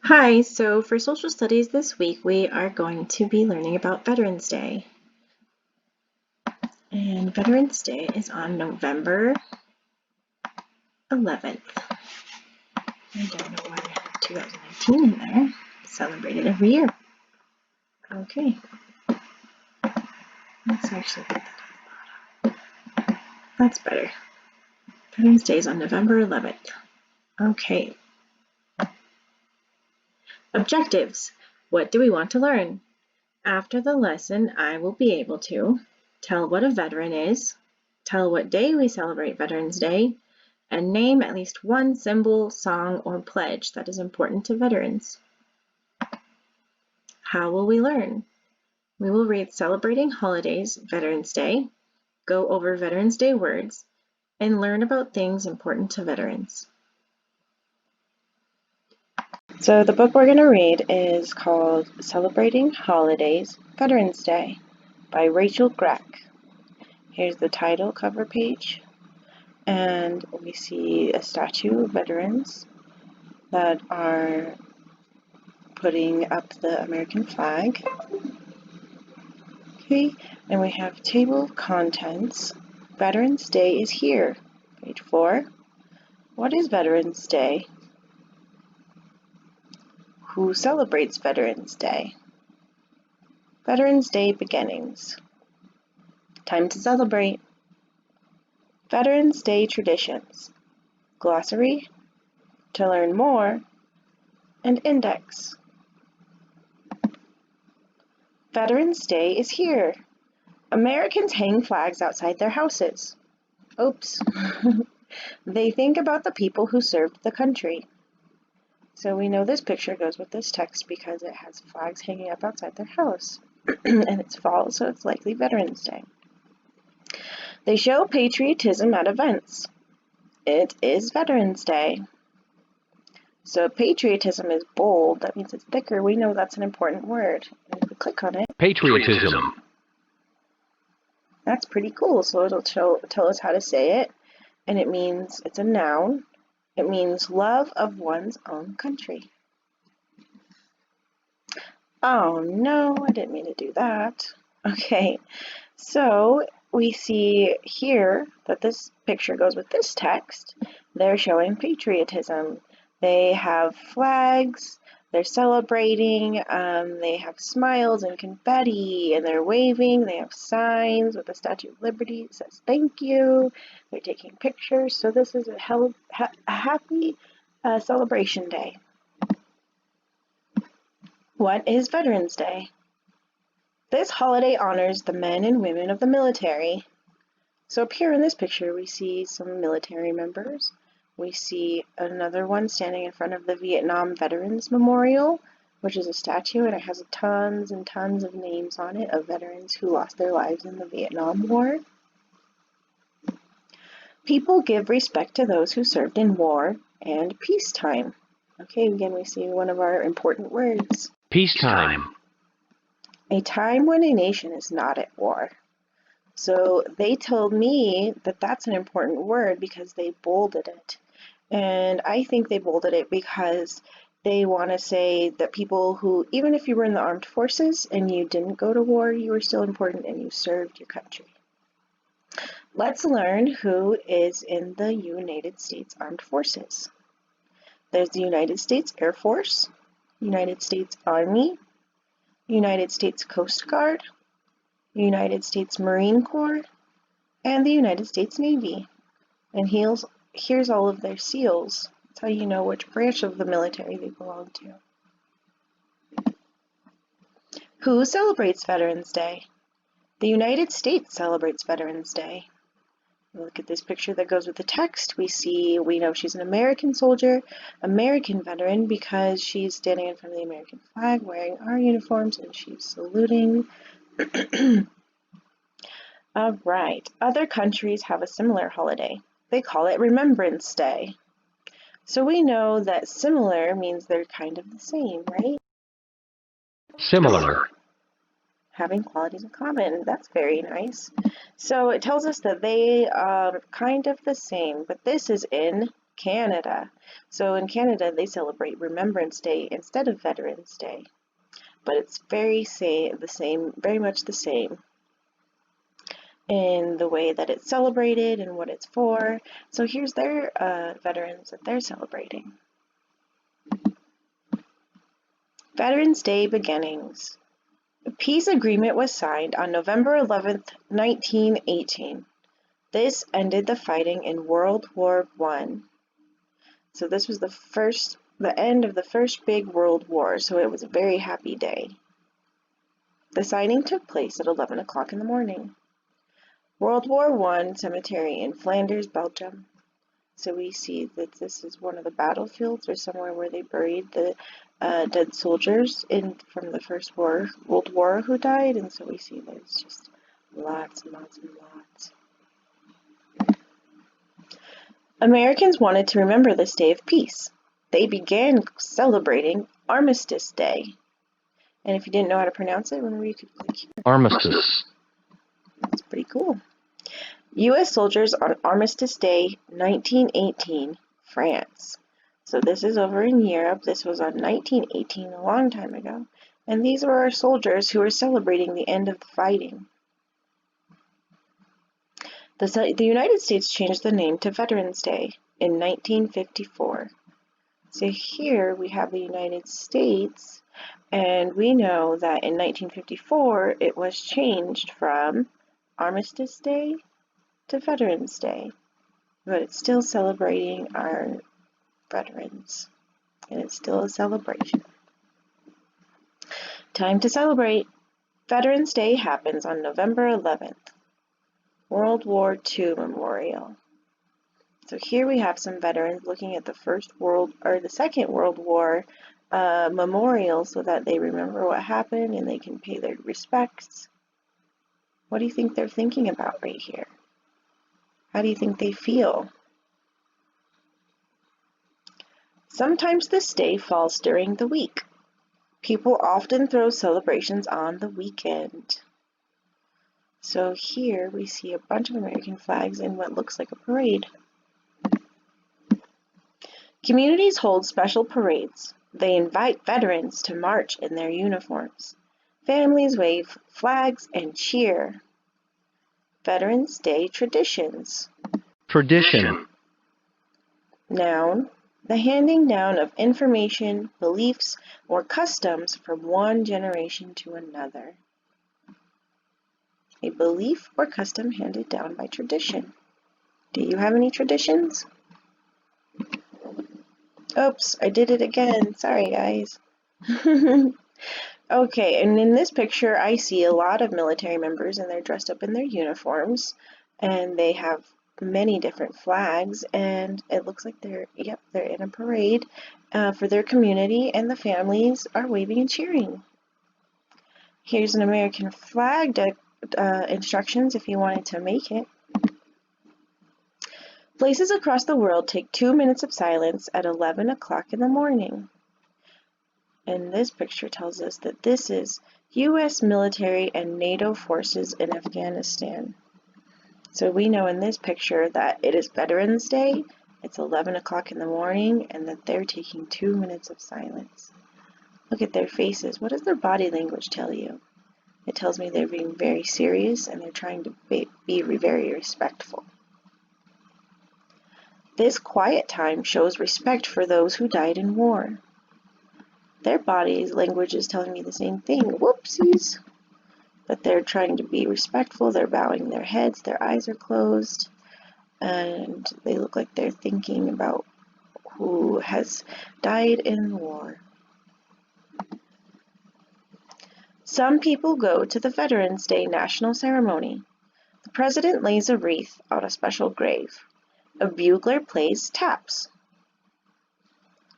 Hi, so for social studies this week, we are going to be learning about Veterans Day. And Veterans Day is on November 11th. I don't know why I have 2019 in there. Celebrated every year. Okay. Let's actually put that at the bottom. That's better. Veterans Day is on November 11th. Okay. Objectives. What do we want to learn? After the lesson, I will be able to tell what a veteran is, tell what day we celebrate Veterans Day, and name at least one symbol, song, or pledge that is important to veterans. How will we learn? We will read Celebrating Holidays, Veterans Day, go over Veterans Day words, and learn about things important to veterans. So the book we're going to read is called Celebrating Holidays, Veterans Day by Rachel Grech. Here's the title cover page, and we see a statue of veterans that are putting up the American flag. Okay, and we have table of contents. Veterans Day is here. Page 4. What is Veterans Day? Who celebrates Veterans Day? Veterans Day beginnings. Time to celebrate. Veterans Day traditions. Glossary. To learn more. And index. Veterans Day is here. Americans hang flags outside their houses. Oops. They think about the people who served the country. So we know this picture goes with this text because it has flags hanging up outside their house. And it's fall, so it's likely Veterans Day. They show patriotism at events. It is Veterans Day. So patriotism is bold. That means it's thicker. We know that's an important word. And if we click on it, patriotism. That's pretty cool. So it'll tell us how to say it. And it means, it's a noun. It means love of one's own country. Oh no, I didn't mean to do that. Okay, so we see here that this picture goes with this text. They're showing patriotism. They have flags, they're celebrating, they have smiles and confetti, and they're waving. They have signs with the Statue of Liberty that says thank you. They're taking pictures. So this is a happy celebration day. What is Veterans Day? This holiday honors the men and women of the military. So up here in this picture, we see some military members. We see another one standing in front of the Vietnam Veterans Memorial, which is a statue, and it has tons and tons of names on it of veterans who lost their lives in the Vietnam War. People give respect to those who served in war and peacetime. Okay, again, we see one of our important words. Peacetime. A time when a nation is not at war. So they told me that that's an important word because they bolded it. And I think they bolded it because they want to say that people who, even if you were in the armed forces and you didn't go to war, you were still important and you served your country. Let's learn who is in the United States Armed Forces. There's the United States Air Force, United States Army, United States Coast Guard, United States Marine Corps, and the United States Navy. And here's all of their SEALs. That's how you know which branch of the military they belong to. Who celebrates Veterans Day? The United States celebrates Veterans Day. Look at this picture that goes with the text. We know she's an American soldier, American veteran, because she's standing in front of the American flag wearing our uniforms and she's saluting. All right, other countries have a similar holiday. They call it Remembrance Day. So we know that similar means they're kind of the same, right? Similar. Having qualities in common. That's very nice. So it tells us that they are kind of the same, but this is in Canada. So in Canada, they celebrate Remembrance Day instead of Veterans Day. But it's very much the same in the way that it's celebrated and what it's for. So here's their veterans that they're celebrating. Veterans Day beginnings. A peace agreement was signed on November 11th, 1918. This ended the fighting in World War I. So this was the end of the first big World War, so it was a very happy day. The signing took place at 11 o'clock in the morning. World War I cemetery in Flanders, Belgium. So we see that this is one of the battlefields or somewhere where they buried the dead soldiers from the First World War who died, and so we see there's just lots and lots and lots. Americans wanted to remember this day of peace. They began celebrating Armistice Day. And if you didn't know how to pronounce it, remember you could click here. Armistice. That's pretty cool. U.S. soldiers on Armistice Day, 1918, France. So this is over in Europe. This was on 1918, a long time ago. And these were our soldiers who were celebrating the end of the fighting. The United States changed the name to Veterans Day in 1954. So here we have the United States, and we know that in 1954 it was changed from Armistice Day to Veterans Day, but it's still celebrating our veterans, and it's still a celebration. Time to celebrate. Veterans Day happens on November 11th. World War II Memorial. So here we have some veterans looking at the Second World War memorial so that they remember what happened and they can pay their respects. What do you think they're thinking about right here? How do you think they feel? Sometimes this day falls during the week. People often throw celebrations on the weekend. So here we see a bunch of American flags in what looks like a parade. Communities hold special parades. They invite veterans to march in their uniforms. Families wave flags and cheer. Veterans Day traditions. Tradition. Noun, the handing down of information, beliefs, or customs from one generation to another. A belief or custom handed down by tradition. Do you have any traditions? Oops, I did it again. Sorry, guys. Okay, and in this picture, I see a lot of military members, and they're dressed up in their uniforms, and they have many different flags, and it looks like they're in a parade for their community, and the families are waving and cheering. Here's an American flag instructions if you wanted to make it. Places across the world take 2 minutes of silence at 11 o'clock in the morning. And this picture tells us that this is U.S. military and NATO forces in Afghanistan. So we know in this picture that it is Veterans Day, it's 11 o'clock in the morning, and that they're taking 2 minutes of silence. Look at their faces. What does their body language tell you? It tells me they're being very serious and they're trying to be very respectful. This quiet time shows respect for those who died in war. Their body language is telling me the same thing. Whoopsies! That they're trying to be respectful. They're bowing their heads. Their eyes are closed. And they look like they're thinking about who has died in war. Some people go to the Veterans Day national ceremony. The president lays a wreath on a special grave. A bugler plays taps.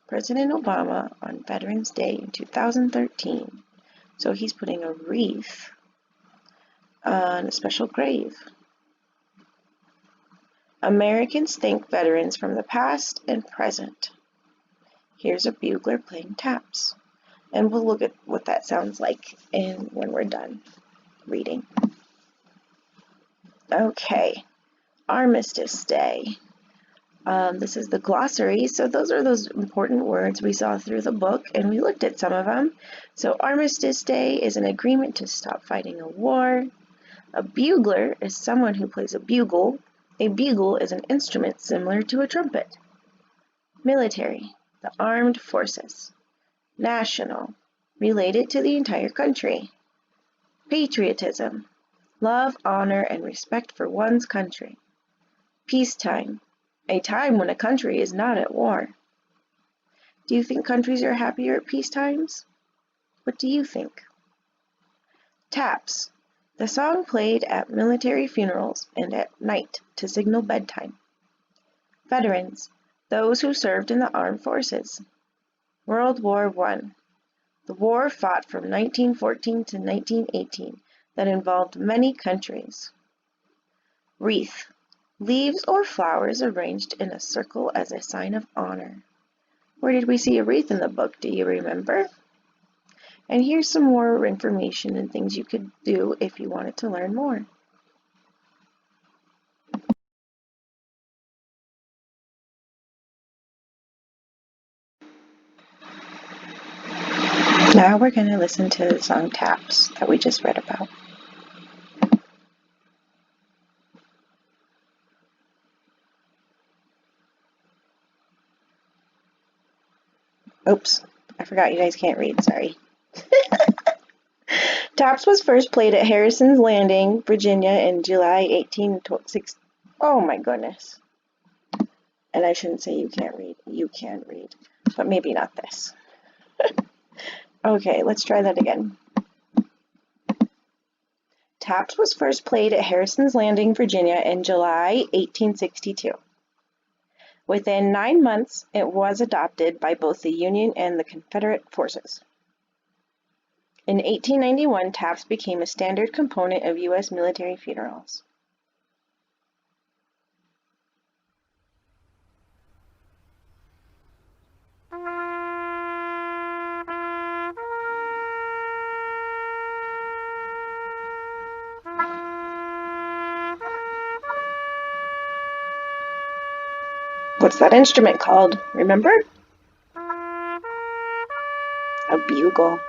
President Obama on Veterans Day in 2013. So he's putting a wreath on a special grave. Americans thank veterans from the past and present. Here's a bugler playing taps. And we'll look at what that sounds like when we're done reading. Okay, Armistice Day. This is the glossary. So those are those important words we saw through the book, and we looked at some of them. So Armistice Day is an agreement to stop fighting a war. A bugler is someone who plays a bugle. A bugle is an instrument similar to a trumpet. Military, the armed forces. National, related to the entire country. Patriotism, love, honor, and respect for one's country. Peacetime, a time when a country is not at war. Do you think countries are happier at peace times? What do you think? Taps, the song played at military funerals and at night to signal bedtime. Veterans, those who served in the armed forces. World War I, the war fought from 1914 to 1918 that involved many countries. Wreath, leaves or flowers arranged in a circle as a sign of honor. Where did we see a wreath in the book? Do you remember? And here's some more information and things you could do if you wanted to learn more. Now we're going to listen to the song Taps that we just read about. Oops, I forgot you guys can't read, sorry. Taps was first played at Harrison's Landing, Virginia in July 1860. Oh my goodness. And I shouldn't say you can't read. You can read, but maybe not this. Okay, let's try that again. Taps was first played at Harrison's Landing, Virginia in July 1862. Within 9 months, it was adopted by both the Union and the Confederate forces. In 1891, taps became a standard component of U.S. military funerals. What's that instrument called? Remember? A bugle.